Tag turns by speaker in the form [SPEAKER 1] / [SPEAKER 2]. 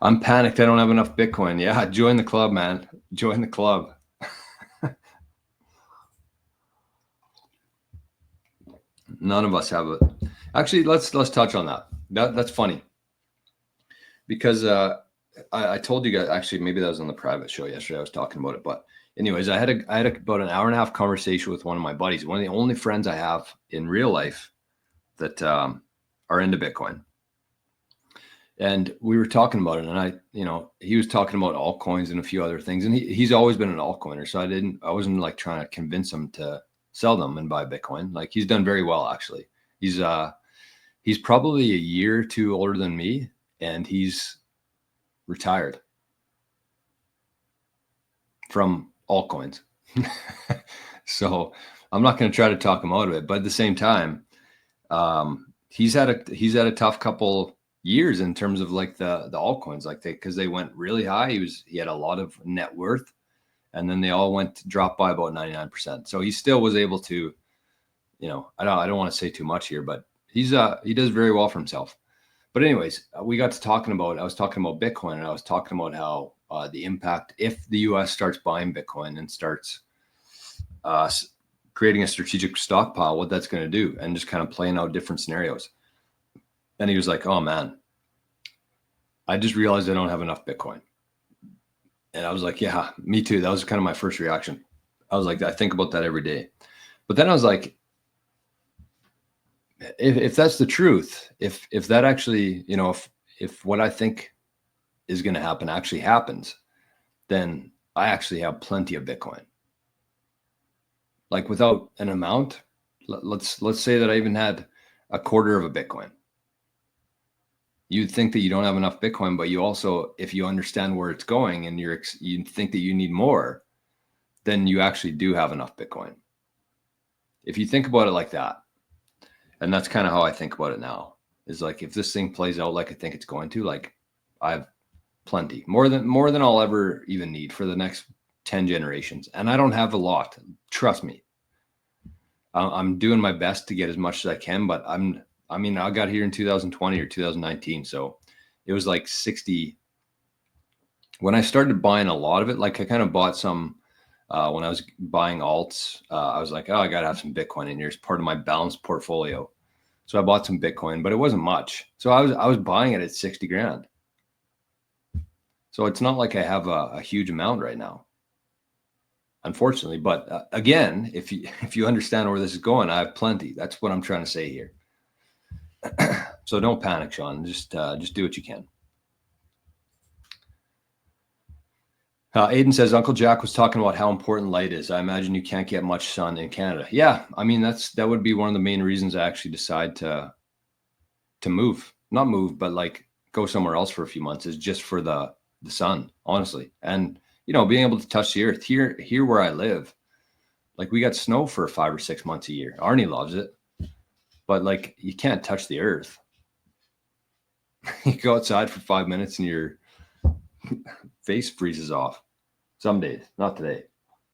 [SPEAKER 1] I'm panicked. I don't have enough Bitcoin. Yeah, join the club, man. Join the club. None of us have it. Actually, let's touch on that. That's funny because I told you guys, actually maybe that was on the private show yesterday. I was talking about it, but anyways, I had about an hour and a half conversation with one of my buddies, one of the only friends I have in real life that are into Bitcoin. And we were talking about it, and he was talking about altcoins and a few other things, and he's always been an altcoiner. So I wasn't like trying to convince him to sell them and buy Bitcoin. Like, he's done very well, actually. He's probably a year or two older than me, and he's retired from altcoins. So I'm not going to try to talk him out of it, but at the same time, he's had a tough couple years in terms of like the altcoins, like because they went really high. He had a lot of net worth, and then they all dropped by about 99%. So he still was able to, I don't want to say too much here, but he does very well for himself. But anyways, I was talking about Bitcoin, and I was talking about how the impact if the US starts buying Bitcoin and starts creating a strategic stockpile, what that's going to do, and just kind of playing out different scenarios. And he was like, "Oh man, I just realized I don't have enough Bitcoin." And I was like, "Yeah, me too." That was kind of my first reaction. I was like, I think about that every day. But then I was like, if that's the truth, if that actually, if what I think is going to happen actually happens, then I actually have plenty of Bitcoin. Like, without an amount, let's say that I even had a quarter of a Bitcoin. You'd think that you don't have enough Bitcoin, but you also, if you understand where it's going and you think that you need more, then you actually do have enough Bitcoin. If you think about it like that, and that's kind of how I think about it now, is like, if this thing plays out like I think it's going to, like, I have plenty, more than I'll ever even need for the next 10 generations. And I don't have a lot. Trust me. I'm doing my best to get as much as I can, but I got here in 2020 or 2019. So it was like 60. When I started buying a lot of it, like I kind of bought some, when I was buying alts, I was like, oh, I got to have some Bitcoin in here as part of my balanced portfolio. So I bought some Bitcoin, but it wasn't much. So I was buying it at 60 grand. So it's not like I have a huge amount right now, unfortunately. But again, if you understand where this is going, I have plenty. That's what I'm trying to say here. So don't panic, Sean. Just do what you can. Aiden says, Uncle Jack was talking about how important light is. I imagine you can't get much sun in Canada. Yeah, I mean, that would be one of the main reasons I actually decide to move. Not move, but like go somewhere else for a few months, is just for the sun, honestly. And being able to touch the earth here where I live. Like, we got snow for 5 or 6 months a year. Arnie loves it, but like, you can't touch the earth. You go outside for 5 minutes and your face freezes off. Some days, not today.